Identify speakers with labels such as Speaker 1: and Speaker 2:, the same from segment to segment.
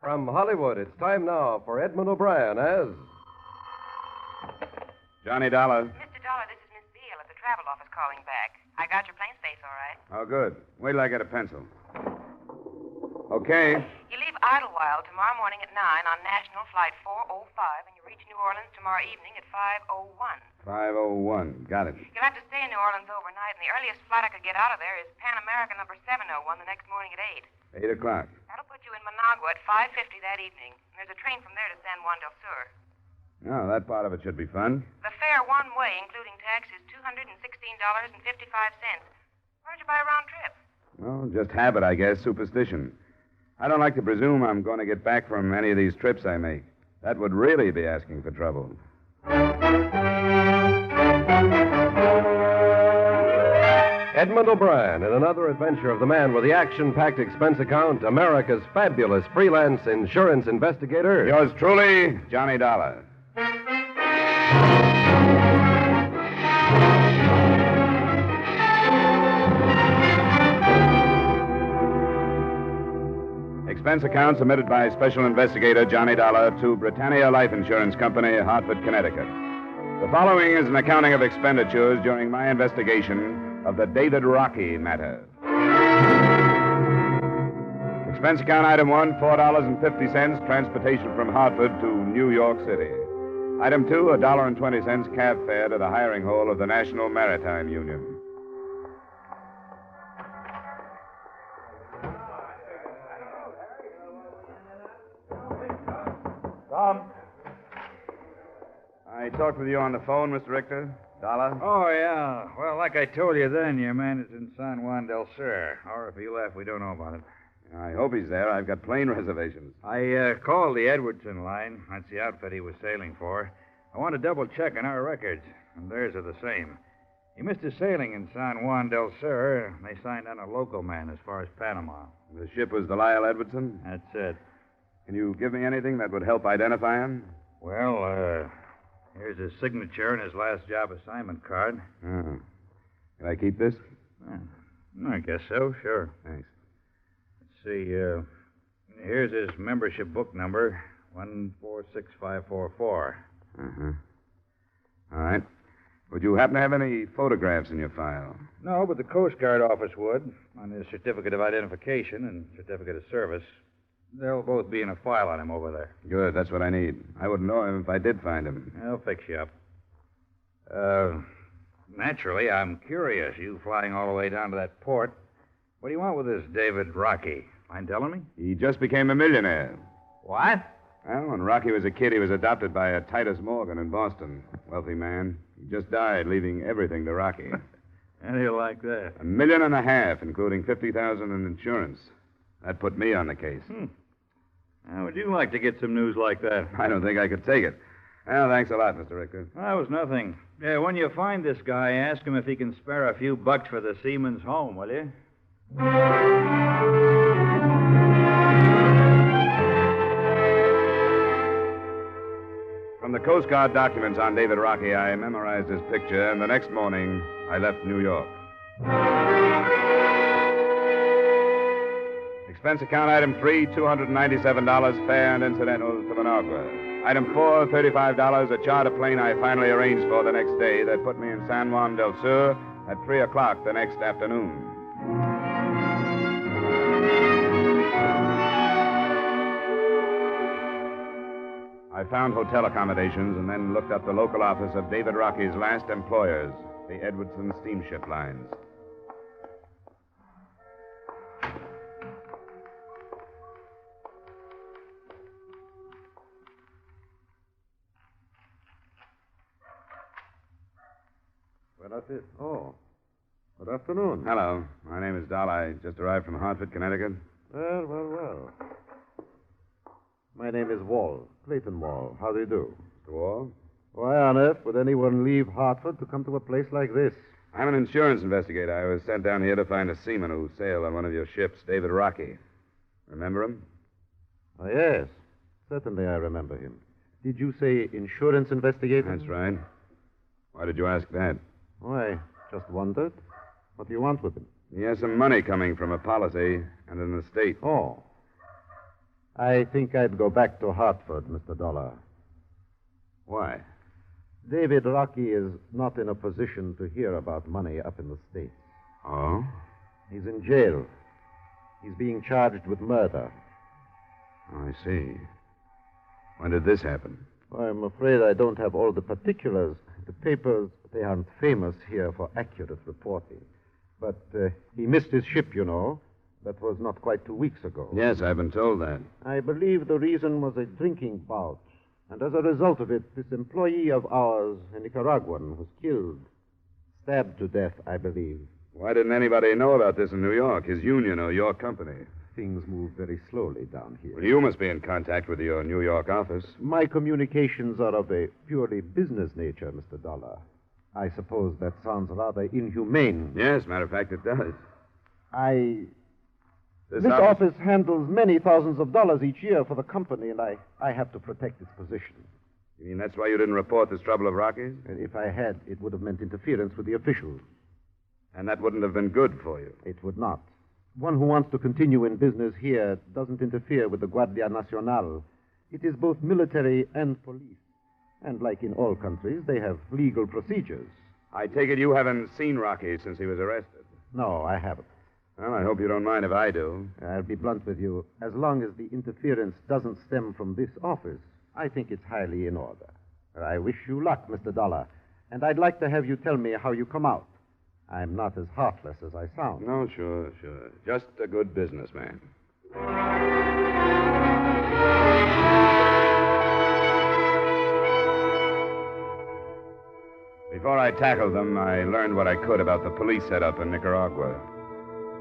Speaker 1: From Hollywood, it's time now for Edmund O'Brien as...
Speaker 2: Johnny Dollar.
Speaker 3: Mr. Dollar, this is Miss Beale at the travel office calling back. I got your plane space all right.
Speaker 2: Oh, good. Wait till I get a pencil. Okay.
Speaker 3: You leave Idlewild tomorrow morning at 9 on National Flight 405, and you reach New Orleans tomorrow evening at 5:01.
Speaker 2: 5:01. Got it.
Speaker 3: You'll have to stay in New Orleans overnight, and the earliest flight I could get out of there is Pan American number 701 the next morning at 8.
Speaker 2: 8 o'clock.
Speaker 3: That'll put you in Managua at 5:50 that evening. And there's a train from there to San Juan del Sur.
Speaker 2: Oh, that part of it should be fun.
Speaker 3: The fare one way, including tax, is $216.55. Why don't you buy a round trip?
Speaker 2: Well, just habit, I guess. Superstition. I don't like to presume I'm going to get back from any of these trips I make. That would really be asking for trouble.
Speaker 1: Edmund O'Brien in another adventure of the man with the action-packed expense account, America's fabulous freelance insurance investigator.
Speaker 2: Yours truly, Johnny Dollar. Expense account submitted by Special Investigator Johnny Dollar to Britannia Life Insurance Company, Hartford, Connecticut. The following is an accounting of expenditures during my investigation of the David Rockey matter. Expense account item 1, $4.50, transportation from Hartford to New York City. Item 2, $1.20 cab fare to the hiring hall of the National Maritime Union.
Speaker 4: Tom?
Speaker 2: I talked with you on the phone, Mr. Richter. Dollar?
Speaker 4: Oh, yeah. Well, like I told you then, your man is in San Juan del Sur. Or if he left, we don't know about it.
Speaker 2: I hope he's there. I've got plane reservations.
Speaker 4: I called the Edwardson line. That's the outfit he was sailing for. I want to double-check on our records, and theirs are the same. He missed his sailing in San Juan del Sur. They signed on a local man as far as Panama.
Speaker 2: The ship was the Lyle Edwardson?
Speaker 4: That's it.
Speaker 2: Can you give me anything that would help identify him?
Speaker 4: Well, here's his signature and his last job assignment card.
Speaker 2: Oh. Can I keep this?
Speaker 4: I guess so, sure.
Speaker 2: Thanks.
Speaker 4: Let's see, here's his membership book number, 146544.
Speaker 2: Uh-huh. All right. Would you happen to have any photographs in your file?
Speaker 4: No, but the Coast Guard office would, on his certificate of identification and certificate of service. They'll both be in a file on him over there.
Speaker 2: Good, that's what I need. I wouldn't know him if I did find him.
Speaker 4: I'll fix you up. Naturally, I'm curious, you flying all the way down to that port. What do you want with this David Rockey? Mind telling me?
Speaker 2: He just became a millionaire.
Speaker 4: What?
Speaker 2: Well, when Rocky was a kid, he was adopted by a Titus Morgan in Boston. Wealthy man. He just died, leaving everything to Rocky.
Speaker 4: How do you like that?
Speaker 2: $1.5 million, including $50,000 in insurance. That put me on the case.
Speaker 4: How would you like to get some news like that?
Speaker 2: I don't think I could take it. Well, thanks a lot, Mr. Richter.
Speaker 4: That was nothing. Yeah, when you find this guy, ask him if he can spare a few bucks for the seaman's home, will you?
Speaker 2: From the Coast Guard documents on David Rockey, I memorized his picture, and the next morning, I left New York. Expense account item 3, $297 fare and incidentals to Managua. Item 4, $35, a charter plane I finally arranged for the next day that put me in San Juan del Sur at 3 o'clock the next afternoon. I found hotel accommodations and then looked up the local office of David Rockey's last employers, the Edwardson Steamship Lines.
Speaker 1: Well, that's it. Oh. Good afternoon.
Speaker 2: Hello. My name is Doll. I just arrived from Hartford, Connecticut.
Speaker 1: Well. My name is Wall, Clayton Wall. How do you do?
Speaker 2: Mr. Wall?
Speaker 1: Why on earth would anyone leave Hartford to come to a place like this?
Speaker 2: I'm an insurance investigator. I was sent down here to find a seaman who sailed on one of your ships, David Rockey. Remember him?
Speaker 1: Oh, yes. Certainly I remember him. Did you say insurance investigator?
Speaker 2: That's right. Why did you ask that?
Speaker 1: Why, just wondered. What do you want with him?
Speaker 2: He has some money coming from a policy and an estate.
Speaker 1: Oh.
Speaker 5: I think I'd go back to Hartford, Mr. Dollar.
Speaker 2: Why?
Speaker 5: David Rockey is not in a position to hear about money up in the States.
Speaker 2: Oh?
Speaker 5: He's in jail. He's being charged with murder.
Speaker 2: Oh, I see. When did this happen?
Speaker 5: I'm afraid I don't have all the particulars. The papers, they aren't famous here for accurate reporting. But he missed his ship, you know. That was not quite 2 weeks ago.
Speaker 2: Yes, I've been told that.
Speaker 5: I believe the reason was a drinking bout. And as a result of it, this employee of ours, a Nicaraguan, was killed. Stabbed to death, I believe.
Speaker 2: Why didn't anybody know about this in New York? His union or your company?
Speaker 5: Things move very slowly down here.
Speaker 2: Well, you must be in contact with your New York office.
Speaker 5: My communications are of a purely business nature, Mr. Dollar. I suppose that sounds rather inhumane.
Speaker 2: Yes, matter of fact, it does.
Speaker 5: This office handles many thousands of dollars each year for the company, and I have to protect its position.
Speaker 2: You mean that's why you didn't report this trouble of Rocky's?
Speaker 5: And if I had, it would have meant interference with the officials.
Speaker 2: And that wouldn't have been good for you.
Speaker 5: It would not. One who wants to continue in business here doesn't interfere with the Guardia Nacional. It is both military and police. And like in all countries, they have legal procedures.
Speaker 2: I take it you haven't seen Rocky since he was arrested.
Speaker 5: No, I haven't.
Speaker 2: Well, I hope you don't mind if I do.
Speaker 5: I'll be blunt with you. As long as the interference doesn't stem from this office, I think it's highly in order. I wish you luck, Mr. Dollar. And I'd like to have you tell me how you come out. I'm not as heartless as I sound.
Speaker 2: No, sure. Just a good businessman. Before I tackled them, I learned what I could about the police setup in Nicaragua.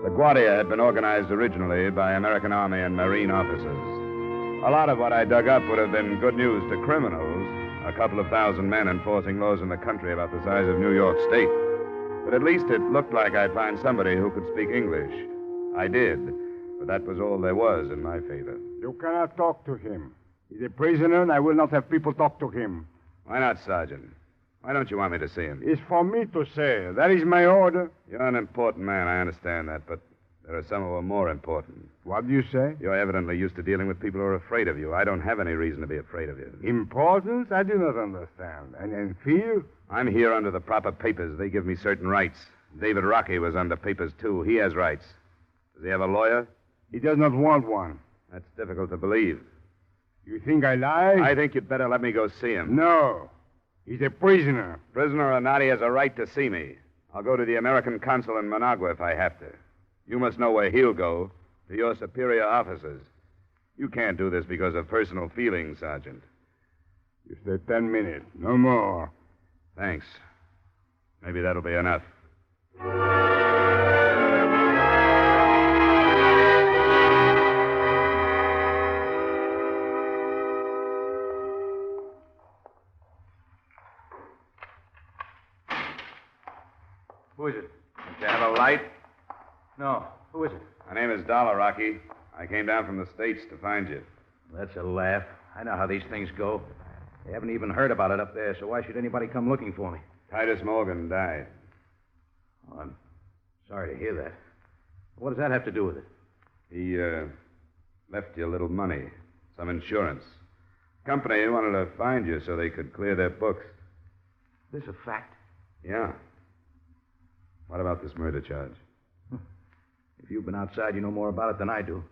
Speaker 2: The Guardia had been organized originally by American Army and Marine officers. A lot of what I dug up would have been good news to criminals, a couple of thousand men enforcing laws in the country about the size of New York State. But at least it looked like I'd find somebody who could speak English. I did, but that was all there was in my favor.
Speaker 6: You cannot talk to him. He's a prisoner, and I will not have people talk to him.
Speaker 2: Why not, Sergeant? Why don't you want me to see him?
Speaker 6: It's for me to say. That is my order.
Speaker 2: You're an important man, I understand that, but there are some who are more important.
Speaker 6: What do you say?
Speaker 2: You're evidently used to dealing with people who are afraid of you. I don't have any reason to be afraid of you.
Speaker 6: Importance? I do not understand. And fear?
Speaker 2: I'm here under the proper papers. They give me certain rights. David Rockey was under papers, too. He has rights. Does he have a lawyer?
Speaker 6: He does not want one.
Speaker 2: That's difficult to believe.
Speaker 6: You think I lie?
Speaker 2: I think you'd better let me go see him.
Speaker 6: No. He's a prisoner.
Speaker 2: Prisoner or not, he has a right to see me. I'll go to the American consul in Managua if I have to. You must know where he'll go, to your superior officers. You can't do this because of personal feelings, Sergeant.
Speaker 6: You stay 10 minutes, no more.
Speaker 2: Thanks. Maybe that'll be enough.
Speaker 7: Who is it?
Speaker 2: Don't you have a light?
Speaker 7: No. Who is it?
Speaker 2: My name is Dollar, Rocky. I came down from the States to find you.
Speaker 7: That's a laugh. I know how these things go. They haven't even heard about it up there, so why should anybody come looking for me?
Speaker 2: Titus Morgan died.
Speaker 7: Oh, I'm sorry to hear that. What does that have to do with it?
Speaker 2: He, left you a little money, some insurance. Company wanted to find you so they could clear their books.
Speaker 7: Is this a fact?
Speaker 2: Yeah. What about this murder charge?
Speaker 7: If you've been outside, you know more about it than I do.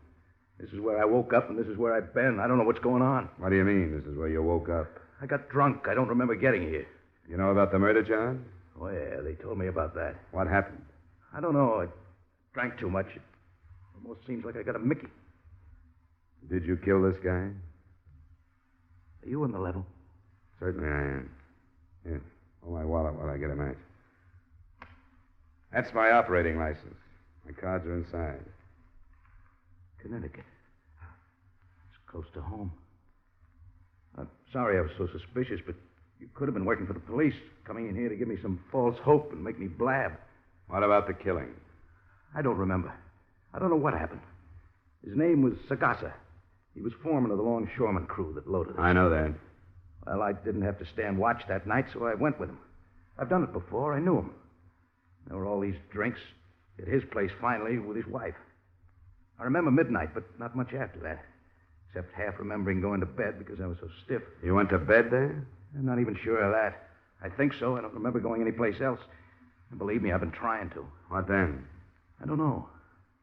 Speaker 7: This is where I woke up, and this is where I've been. I don't know what's going on.
Speaker 2: What do you mean, this is where you woke up?
Speaker 7: I got drunk. I don't remember getting here.
Speaker 2: You know about the murder charge?
Speaker 7: Oh, yeah, they told me about that.
Speaker 2: What happened?
Speaker 7: I don't know. I drank too much. It almost seems like I got a Mickey.
Speaker 2: Did you kill this guy?
Speaker 7: Are you on the level?
Speaker 2: Certainly I am. Here, hold my wallet while I get a match. That's my operating license. My cards are inside.
Speaker 7: Connecticut. It's close to home. I'm sorry I was so suspicious, but you could have been working for the police, coming in here to give me some false hope and make me blab.
Speaker 2: What about the killing?
Speaker 7: I don't remember. I don't know what happened. His name was Sagasa. He was foreman of the longshoreman crew that loaded us.
Speaker 2: I know that.
Speaker 7: Well, I didn't have to stand watch that night, so I went with him. I've done it before. I knew him. There were all these drinks at his place finally with his wife. I remember midnight, but not much after that. except half remembering going to bed because I was so stiff.
Speaker 2: You went to bed there?
Speaker 7: I'm not even sure of that. I think so. I don't remember going anyplace else. And believe me, I've been trying to.
Speaker 2: What then?
Speaker 7: I don't know.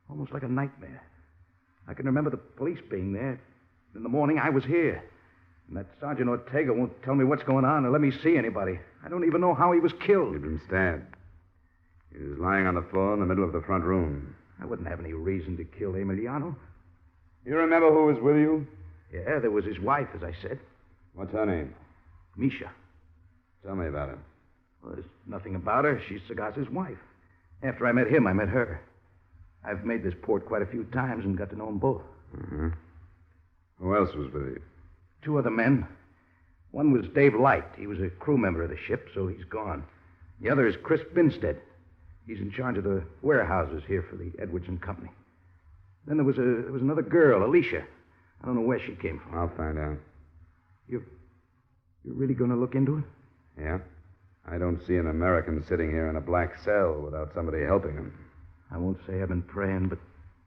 Speaker 7: Almost like a nightmare. I can remember the police being there. In the morning, I was here. And that Sergeant Ortega won't tell me what's going on or let me see anybody. I don't even know how he was killed.
Speaker 2: He'd been stabbed. He was lying on the floor in the middle of the front room.
Speaker 7: I wouldn't have any reason to kill Emiliano.
Speaker 2: You remember who was with you?
Speaker 7: Yeah, there was his wife, as I said.
Speaker 2: What's her name?
Speaker 7: Misha.
Speaker 2: Tell me about her.
Speaker 7: Well, there's nothing about her. She's Sagasa's wife. After I met him, I met her. I've made this port quite a few times and got to know them both.
Speaker 2: Mm-hmm. Who else was with you?
Speaker 7: 2 other men. One was Dave Light. He was a crew member of the ship, so he's gone. The other is Chris Binstead. He's in charge of the warehouses here for the Edwards and Company. Then there was another girl, Alicia. I don't know where she came from.
Speaker 2: I'll find out.
Speaker 7: You're really going to look into it?
Speaker 2: Yeah? I don't see an American sitting here in a black cell without somebody helping him.
Speaker 7: I won't say I've been praying, but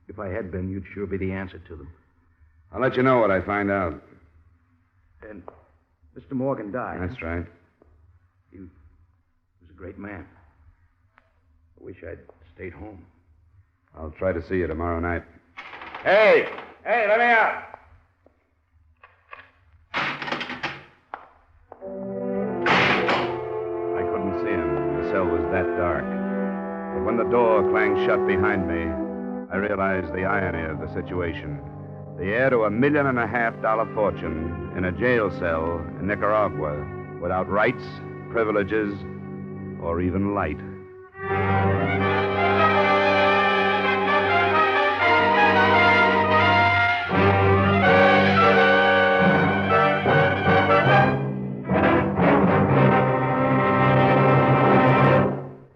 Speaker 7: if I had been, you'd sure be the answer to them.
Speaker 2: I'll let you know what I find out.
Speaker 7: And Mr. Morgan died.
Speaker 2: That's right.
Speaker 7: He was a great man. I wish I'd stayed home.
Speaker 2: I'll try to see you tomorrow night. Hey! Hey, let me out! I couldn't see him. The cell was that dark. But when the door clanged shut behind me, I realized the irony of the situation. The heir to $1.5 million fortune in a jail cell in Nicaragua without rights, privileges, or even light.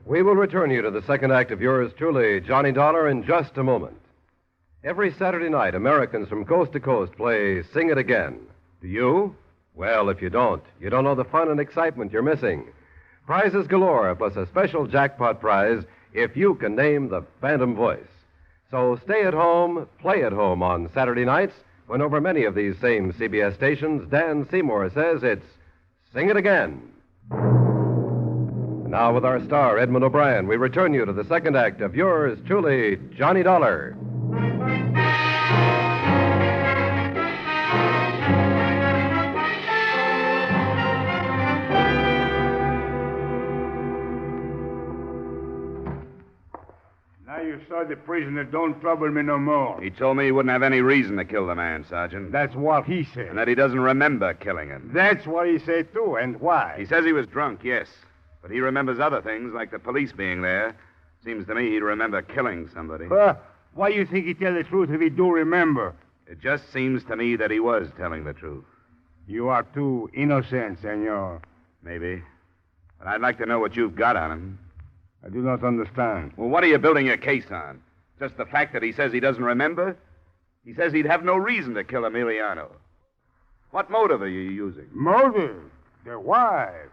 Speaker 1: We will return you to the second act of yours truly, Johnny Dollar, in just a moment. Every Saturday night, Americans from coast to coast play Sing It Again. Do you? Well, if you don't know the fun and excitement you're missing. Prizes galore, plus a special jackpot prize if you can name the Phantom Voice. So stay at home, play at home on Saturday nights, when over many of these same CBS stations, Dan Seymour says it's Sing It Again. Now, with our star, Edmund O'Brien, we return you to the second act of yours truly, Johnny Dollar.
Speaker 6: Now you saw the prisoner. Don't trouble me no more.
Speaker 2: He told me he wouldn't have any reason to kill the man, Sergeant.
Speaker 6: That's what he said.
Speaker 2: And that he doesn't remember killing him.
Speaker 6: That's what he said, too. And why?
Speaker 2: He says he was drunk, yes. But he remembers other things, like the police being there. Seems to me he'd remember killing somebody.
Speaker 6: Why you think he tell the truth if he do remember?
Speaker 2: It just seems to me that he was telling the truth.
Speaker 6: You are too innocent, senor.
Speaker 2: Maybe. But I'd like to know what you've got on him.
Speaker 6: I do not understand.
Speaker 2: Well, what are you building your case on? Just the fact that he says he doesn't remember? He says he'd have no reason to kill Emiliano. What motive are you using?
Speaker 6: Motive? The wife.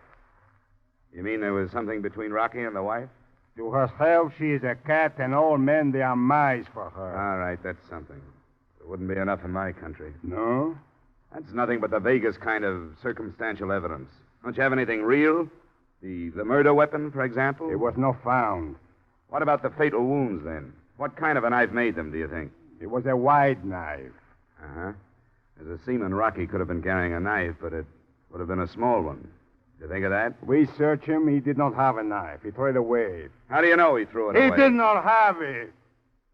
Speaker 2: You mean there was something between Rockey and the wife?
Speaker 6: To herself, she is a cat, and all men, they are mice for her.
Speaker 2: All right, that's something. It wouldn't be enough in my country.
Speaker 6: No?
Speaker 2: That's nothing but the vaguest kind of circumstantial evidence. Don't you have anything real? The murder weapon, for example?
Speaker 6: It was not found.
Speaker 2: What about the fatal wounds, then? What kind of a knife made them, do you think?
Speaker 6: It was a wide knife.
Speaker 2: Uh-huh. As a seaman, Rockey could have been carrying a knife, but it would have been a small one. You think of that?
Speaker 6: We searched him. He did not have a knife. He threw it away.
Speaker 2: How do you know he threw it away?
Speaker 6: He did not have it.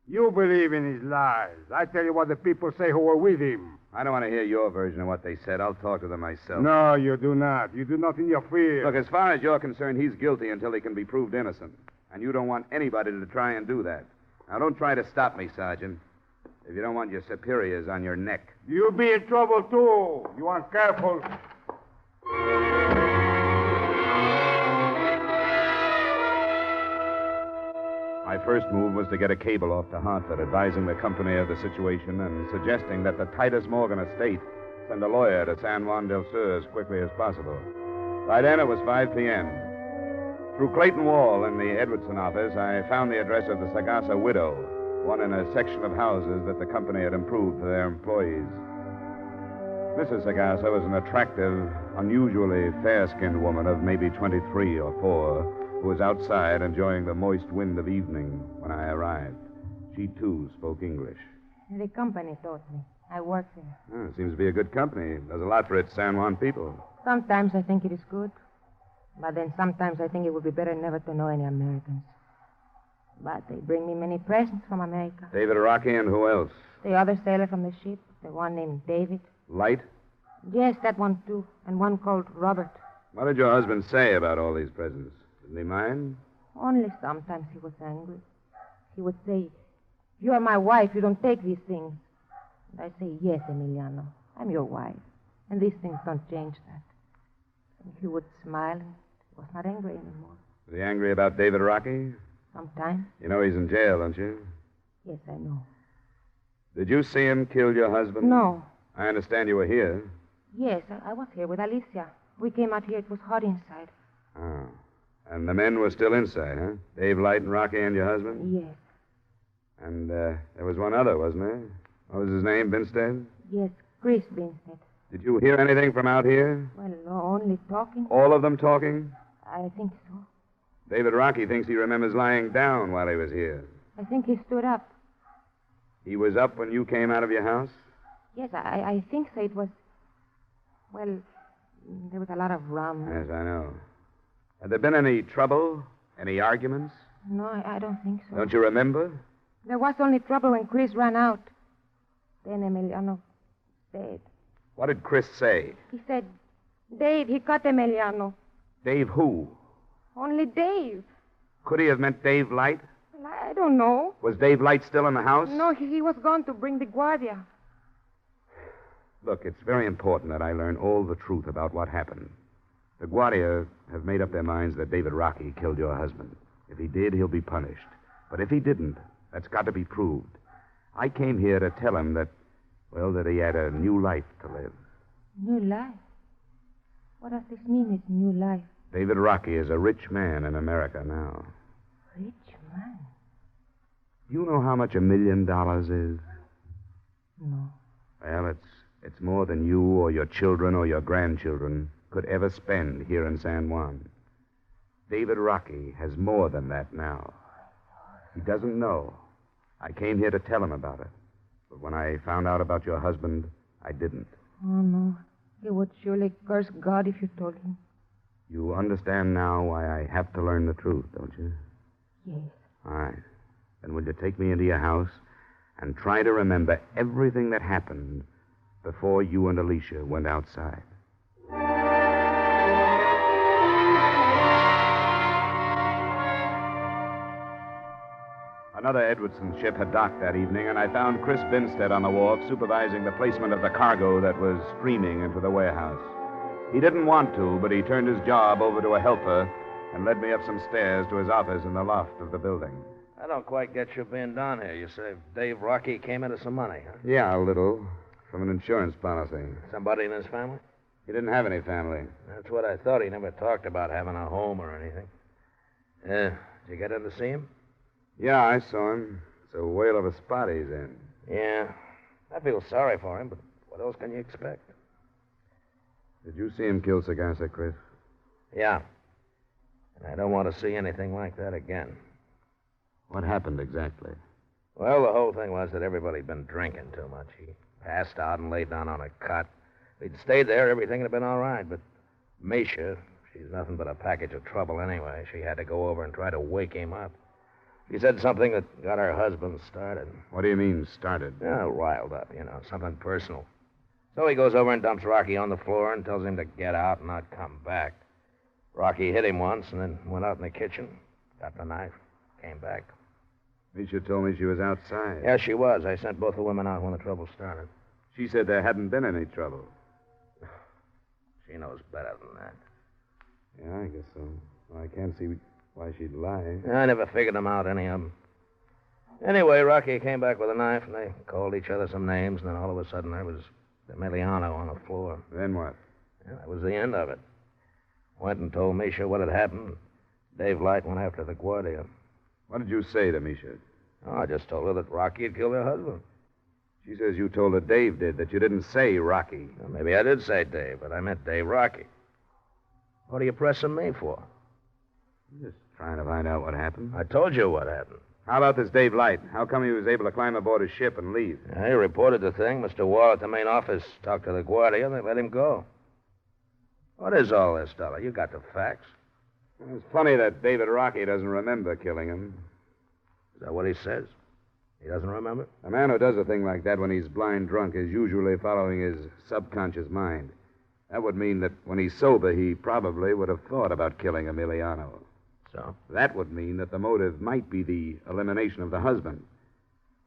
Speaker 6: You believe in his lies. I tell you what the people say who were with him.
Speaker 2: I don't want to hear your version of what they said. I'll talk to them myself.
Speaker 6: No, you do not. You do not interfere.
Speaker 2: Look, as far as you're concerned, he's guilty until he can be proved innocent. And you don't want anybody to try and do that. Now, don't try to stop me, Sergeant. If you don't want your superiors on your neck.
Speaker 6: You'll be in trouble, too. You are careful.
Speaker 2: My first move was to get a cable off to Hartford advising the company of the situation and suggesting that the Titus Morgan estate send a lawyer to San Juan del Sur as quickly as possible. By then, it was 5 p.m. Through Clayton Wall in the Edwardson office, I found the address of the Sagasa widow, one in a section of houses that the company had improved for their employees. Mrs. Sagasa was an attractive, unusually fair-skinned woman of maybe 23 or 4 who was outside enjoying the moist wind of evening when I arrived. She, too, spoke English.
Speaker 8: The company taught me. I work there.
Speaker 2: Oh, it seems to be a good company. Does a lot for its San Juan people.
Speaker 8: Sometimes I think it is good. But then sometimes I think it would be better never to know any Americans. But they bring me many presents from America.
Speaker 2: David Rockey and who else?
Speaker 8: The other sailor from the ship, the one named David.
Speaker 2: Light?
Speaker 8: Yes, that one too. And one called Robert.
Speaker 2: What did your husband say about all these presents? Didn't he mind?
Speaker 8: Only sometimes he was angry. He would say, "You are my wife. You don't take these things." And I say, "Yes, Emiliano. I'm your wife. And these things don't change that." And he would smile and he was not angry anymore.
Speaker 2: Was he angry about David Rockey?
Speaker 8: Sometimes.
Speaker 2: You know he's in jail, don't you?
Speaker 8: Yes, I know.
Speaker 2: Did you see him kill your husband?
Speaker 8: No.
Speaker 2: I understand you were here.
Speaker 8: Yes, I was here with Alicia. We came out here. It was hot inside.
Speaker 2: Oh. And the men were still inside, huh? Dave Light and Rockey and your husband?
Speaker 8: Yes.
Speaker 2: And there was one other, wasn't there? What was his name, Binstead?
Speaker 8: Yes, Chris Binstead.
Speaker 2: Did you hear anything from out here?
Speaker 8: Well, only talking.
Speaker 2: All of them talking?
Speaker 8: I think so.
Speaker 2: David Rockey thinks he remembers lying down while he was here.
Speaker 8: I think he stood up.
Speaker 2: He was up when you came out of your house?
Speaker 8: Yes, I think so. It was... Well, there was a lot of rum.
Speaker 2: Yes, I know. Had there been any trouble? Any arguments?
Speaker 8: No, I don't think so.
Speaker 2: Don't you remember?
Speaker 8: There was only trouble when Chris ran out. Then Emiliano stayed.
Speaker 2: What did Chris say?
Speaker 8: He said, "Dave, he cut Emiliano."
Speaker 2: Dave who?
Speaker 8: Only Dave.
Speaker 2: Could he have meant Dave Light?
Speaker 8: Well, I don't know.
Speaker 2: Was Dave Light still in the house?
Speaker 8: No, he was gone to bring the Guardia.
Speaker 2: Look, it's very important that I learn all the truth about what happened. The Guardia have made up their minds that David Rockey killed your husband. If he did, he'll be punished. But if he didn't, that's got to be proved. I came here to tell him that, well, that he had a new life to live.
Speaker 8: New life? What does this mean, his new life?
Speaker 2: David Rockey is a rich man in America now.
Speaker 8: Rich man?
Speaker 2: You know how much $1 million is?
Speaker 8: No.
Speaker 2: Well, it's more than you or your children or your grandchildren could ever spend here in San Juan. David Rockey has more than that now. He doesn't know. I came here to tell him about it. But when I found out about your husband, I didn't.
Speaker 8: Oh, no. He would surely curse God if you told him.
Speaker 2: You understand now why I have to learn the truth, don't you?
Speaker 8: Yes.
Speaker 2: All right. Then will you take me into your house and try to remember everything that happened before you and Alicia went outside? Another Edwardson ship had docked that evening, and I found Chris Binstead on the wharf supervising the placement of the cargo that was streaming into the warehouse. He didn't want to, but he turned his job over to a helper and led me up some stairs to his office in the loft of the building.
Speaker 7: I don't quite get you being down here. You say Dave Rockey came into some money, huh?
Speaker 2: Yeah, a little. From an insurance policy.
Speaker 7: Somebody in his family?
Speaker 2: He didn't have any family.
Speaker 7: That's what I thought. He never talked about having a home or anything. Did you get in to see him?
Speaker 2: Yeah, I saw him. It's a whale of a spot he's in.
Speaker 7: Yeah. I feel sorry for him, but what else can you expect?
Speaker 2: Did you see him kill Sagasa, Chris?
Speaker 7: Yeah. And I don't want to see anything like that again.
Speaker 2: What happened exactly?
Speaker 7: Well, the whole thing was that everybody'd been drinking too much. He passed out and laid down on a cot. If he'd stayed there, everything would have been all right. But Misha, she's nothing but a package of trouble anyway. She had to go over and try to wake him up. She said something that got her husband started.
Speaker 2: What do you mean, started?
Speaker 7: Yeah, riled up, something personal. So he goes over and dumps Rocky on the floor and tells him to get out and not come back. Rocky hit him once and then went out in the kitchen, got the knife, came back.
Speaker 2: Misha told me she was outside.
Speaker 7: Yeah, she was. I sent both the women out when the trouble started.
Speaker 2: She said there hadn't been any trouble.
Speaker 7: She knows better than that.
Speaker 2: Yeah, I guess so. Well, I can't see why she'd lie.
Speaker 7: I never figured them out, any of them. Anyway, Rocky came back with a knife, and they called each other some names, and then all of a sudden there was Emiliano on the floor.
Speaker 2: Then what?
Speaker 7: Yeah, that was the end of it. Went and told Misha what had happened. Dave Light went after the Guardia.
Speaker 2: What did you say to Misha?
Speaker 7: Oh, I just told her that Rocky had killed her husband.
Speaker 2: She says you told her Dave did, that you didn't say Rocky.
Speaker 7: Well, maybe I did say Dave, but I meant Dave Rockey. What are you pressing me for?
Speaker 2: Just trying to find out what happened.
Speaker 7: I told you what happened.
Speaker 2: How about this Dave Light? How come he was able to climb aboard his ship and leave?
Speaker 7: He reported the thing. Mr. Wall at the main office talked to the Guardia, and they let him go. What is all this, Dollar? You got the facts.
Speaker 2: It's funny that David Rockey doesn't remember killing him.
Speaker 7: Is that what he says? He doesn't remember?
Speaker 2: A man who does a thing like that when he's blind drunk is usually following his subconscious mind. That would mean that when he's sober, he probably would have thought about killing Emiliano.
Speaker 7: So?
Speaker 2: That would mean that the motive might be the elimination of the husband.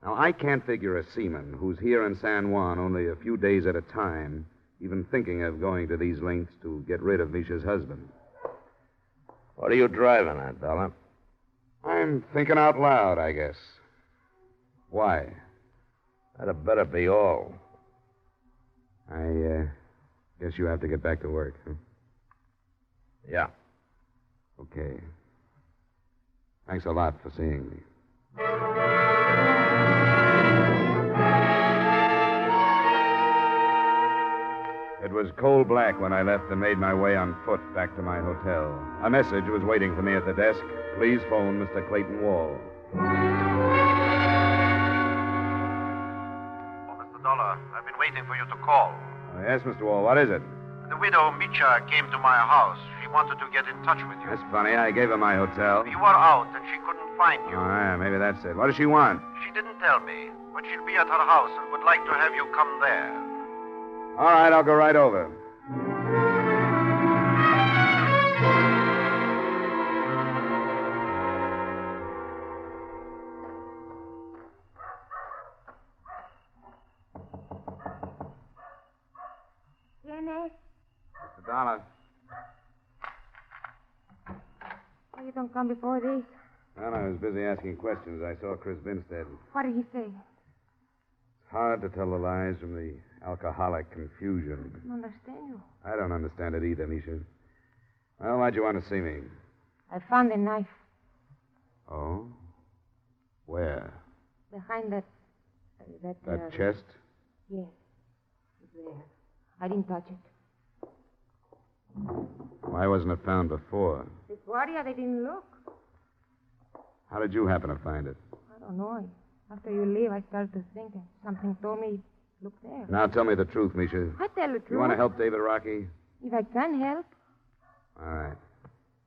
Speaker 2: Now, I can't figure a seaman who's here in San Juan only a few days at a time even thinking of going to these lengths to get rid of Misha's husband.
Speaker 7: What are you driving at, Dollar?
Speaker 2: I'm thinking out loud, I guess. Why?
Speaker 7: That'd better be all.
Speaker 2: I guess you have to get back to work, huh?
Speaker 7: Yeah.
Speaker 2: Okay. Thanks a lot for seeing me. It was coal black when I left and made my way on foot back to my hotel. A message was waiting for me at the desk. Please phone Mr. Clayton Wall.
Speaker 9: Oh, Mr. Dollar, I've been waiting for you to call.
Speaker 2: Yes, Mr. Wall, what is it?
Speaker 9: The widow, Micha, came to my house. She wanted to get in touch with you.
Speaker 2: That's funny. I gave her my hotel.
Speaker 9: You were out, and she couldn't find you.
Speaker 2: Oh, yeah, maybe that's it. What does she want?
Speaker 9: She didn't tell me, but she'll be at her house and would like to have you come there.
Speaker 2: All right, I'll go right over. Mr. Dollar.
Speaker 8: Why you don't come before this?
Speaker 2: Well, I was busy asking questions. I saw Chris Binstead.
Speaker 8: What did he say?
Speaker 2: It's hard to tell the lies from the alcoholic confusion.
Speaker 8: I don't understand you.
Speaker 2: I don't understand it either, Misha. Well, why'd you want to see me?
Speaker 8: I found the knife
Speaker 2: Oh? Where?
Speaker 8: behind that
Speaker 2: chest?
Speaker 8: Yes. It's there. I didn't touch it.
Speaker 2: Why wasn't it found before?
Speaker 8: The Guardia, they didn't look.
Speaker 2: How did you happen to find it?
Speaker 8: I don't know. After you leave, I started to think, and something told me, look there.
Speaker 2: Now tell me the truth, Misha.
Speaker 8: I tell the truth.
Speaker 2: You want to help David Rockey?
Speaker 8: If I can help.
Speaker 2: All right.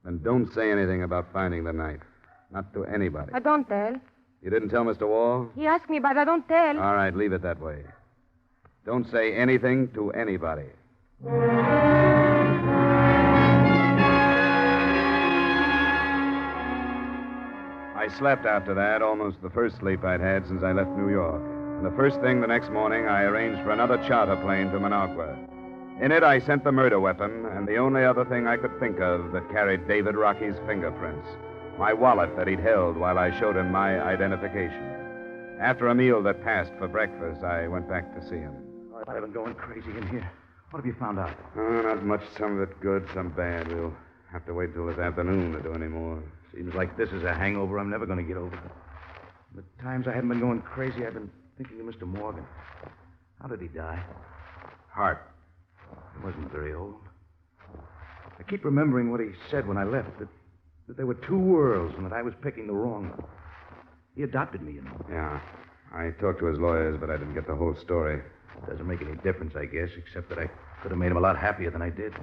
Speaker 2: Then don't say anything about finding the knife. Not to anybody.
Speaker 8: I don't tell.
Speaker 2: You didn't tell Mr. Wall?
Speaker 8: He asked me, but I don't tell.
Speaker 2: All right, leave it that way. Don't say anything to anybody. I slept after that, almost the first sleep I'd had since I left New York. And the first thing the next morning, I arranged for another charter plane to Managua. In it, I sent the murder weapon and the only other thing I could think of that carried David Rockey's fingerprints. My wallet that he'd held while I showed him my identification. After a meal that passed for breakfast, I went back to see him.
Speaker 7: I've been going crazy in here. What have you found out?
Speaker 2: Oh, not much. Some of it good, some bad. We'll have to wait till this afternoon to do any more.
Speaker 7: Seems like this is a hangover I'm never going to get over. The times I haven't been going crazy, I've been thinking of Mr. Morgan. How did he die?
Speaker 2: Heart.
Speaker 7: He wasn't very old. I keep remembering what he said when I left, that there were two worlds and that I was picking the wrong one. He adopted me, you know.
Speaker 2: Yeah. I talked to his lawyers, but I didn't get the whole story.
Speaker 7: It doesn't make any difference, I guess, except that I could have made him a lot happier than I did.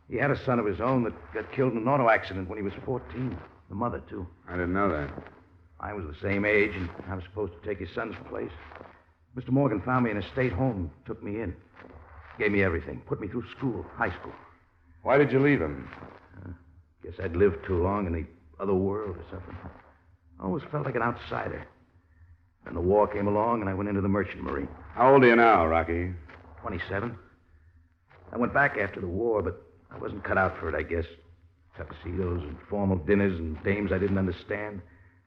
Speaker 7: He had a son of his own that got killed in an auto accident when he was 14. The mother, too.
Speaker 2: I didn't know that.
Speaker 7: I was the same age, and I was supposed to take his son's place. Mr. Morgan found me in a state home, took me in. Gave me everything, put me through school, high school.
Speaker 2: Why did you leave him?
Speaker 7: Guess I'd lived too long in the other world or something. I always felt like an outsider. Then the war came along, and I went into the merchant marine.
Speaker 2: How old are you now, Rocky?
Speaker 7: 27. I went back after the war, but I wasn't cut out for it, I guess. Tuxedos and formal dinners and dames I didn't understand.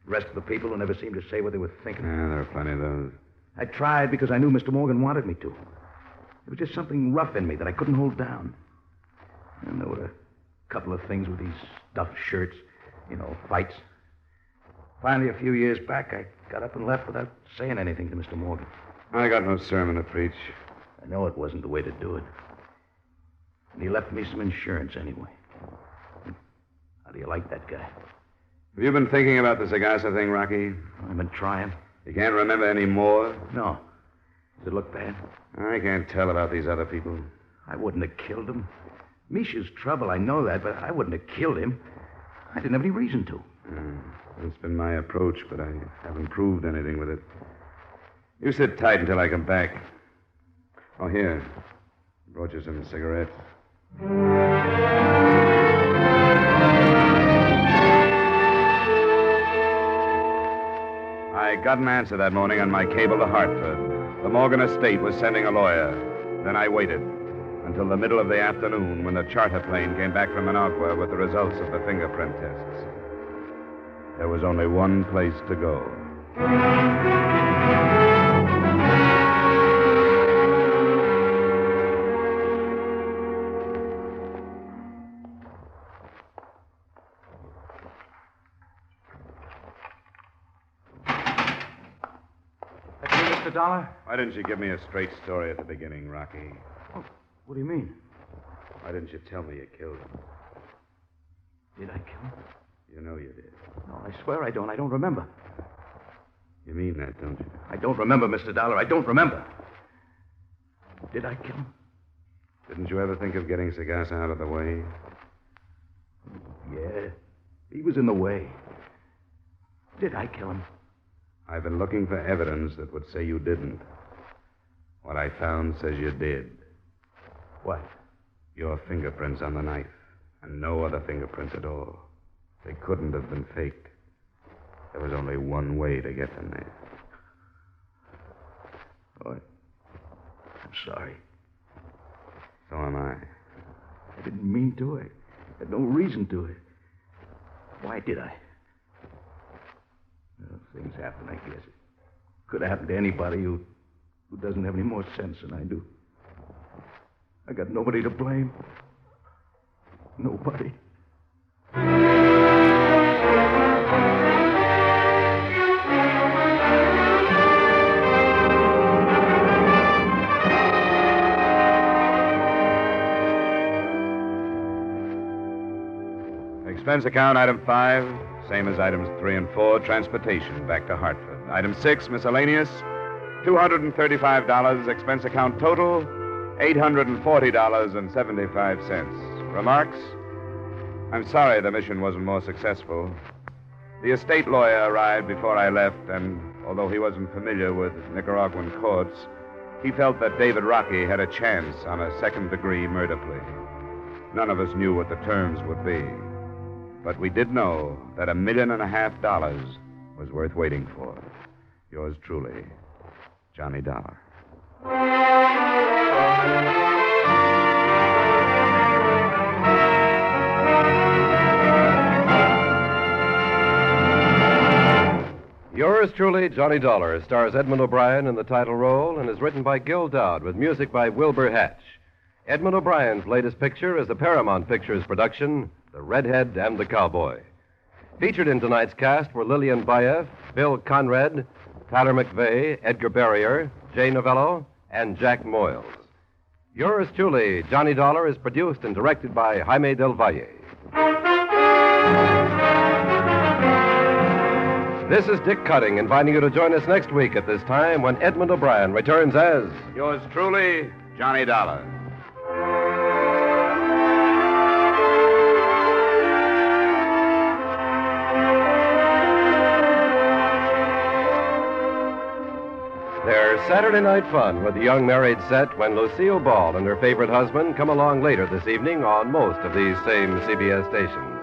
Speaker 7: The rest of the people who never seemed to say what they were thinking.
Speaker 2: Yeah, there are plenty of those.
Speaker 7: I tried because I knew Mr. Morgan wanted me to. There was just something rough in me that I couldn't hold down. And there were a couple of things with these stuffed shirts, fights. Finally, a few years back, I got up and left without saying anything to Mr. Morgan.
Speaker 2: I got no sermon to preach.
Speaker 7: I know it wasn't the way to do it. And he left me some insurance anyway. How do you like that guy?
Speaker 2: Have you been thinking about the Sagasa thing, Rocky?
Speaker 7: I've been trying.
Speaker 2: You can't remember any more?
Speaker 7: No. Does it look bad?
Speaker 2: I can't tell about these other people.
Speaker 7: I wouldn't have killed him. Misha's trouble, I know that, but I wouldn't have killed him. I didn't have any reason to.
Speaker 2: That's been my approach, but I haven't proved anything with it. You sit tight until I come back. Oh, here. Brought you some cigarettes. I got an answer that morning on my cable to Hartford. The Morgan estate was sending a lawyer. Then I waited until the middle of the afternoon when the charter plane came back from Managua with the results of the fingerprint tests. There was only one place to go.
Speaker 7: Mr. Dollar?
Speaker 2: Why didn't you give me a straight story at the beginning, Rocky?
Speaker 7: Oh, what do you mean?
Speaker 2: Why didn't you tell me you killed him?
Speaker 7: Did I kill him?
Speaker 2: You know you did.
Speaker 7: No, I swear I don't. I don't remember.
Speaker 2: You mean that, don't you?
Speaker 7: I don't remember, Mr. Dollar. I don't remember. Did I kill him?
Speaker 2: Didn't you ever think of getting Sagasa out of the way?
Speaker 7: Yeah. He was in the way. Did I kill him?
Speaker 2: I've been looking for evidence that would say you didn't. What I found says you did.
Speaker 7: What?
Speaker 2: Your fingerprints on the knife, and no other fingerprints at all. They couldn't have been faked. There was only one way to get them there.
Speaker 7: Oh, I'm sorry.
Speaker 2: So am I.
Speaker 7: I didn't mean to. I had no reason to. Why did I? Well, things happen, I guess. It could have happened to anybody who doesn't have any more sense than I do. I got nobody to blame. Nobody.
Speaker 2: Expense account, item 5, same as items 3 and 4, transportation back to Hartford. Item 6, miscellaneous, $235. Expense account total, $840.75. Remarks? I'm sorry the mission wasn't more successful. The estate lawyer arrived before I left, and although he wasn't familiar with Nicaraguan courts, he felt that David Rockey had a chance on a second-degree murder plea. None of us knew what the terms would be. But we did know that $1.5 million was worth waiting for. Yours truly, Johnny Dollar.
Speaker 1: Yours truly, Johnny Dollar, stars Edmund O'Brien in the title role and is written by Gil Dowd with music by Wilbur Hatch. Edmund O'Brien's latest picture is a Paramount Pictures production, The Redhead and the Cowboy. Featured in tonight's cast were Lillian Baeff, Bill Conrad, Tyler McVeigh, Edgar Barrier, Jay Novello, and Jack Moyles. Yours truly, Johnny Dollar, is produced and directed by Jaime Del Valle. This is Dick Cutting, inviting you to join us next week at this time when Edmund O'Brien returns as
Speaker 2: Yours truly, Johnny Dollar.
Speaker 1: There's Saturday night fun with the young married set when Lucille Ball and her favorite husband come along later this evening on most of these same CBS stations.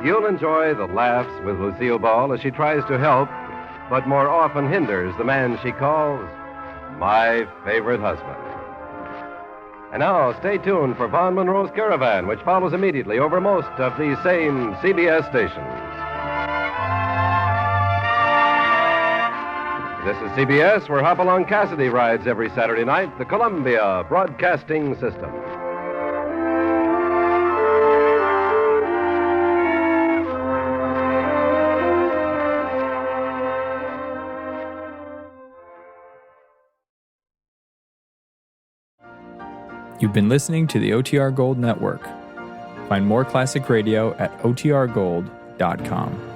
Speaker 1: You'll enjoy the laughs with Lucille Ball as she tries to help, but more often hinders the man she calls my favorite husband. And now, stay tuned for Von Monroe's Caravan, which follows immediately over most of these same CBS stations. This is CBS, where Hopalong Cassidy rides every Saturday night, the Columbia Broadcasting System.
Speaker 10: You've been listening to the OTR Gold Network. Find more classic radio at otrgold.com.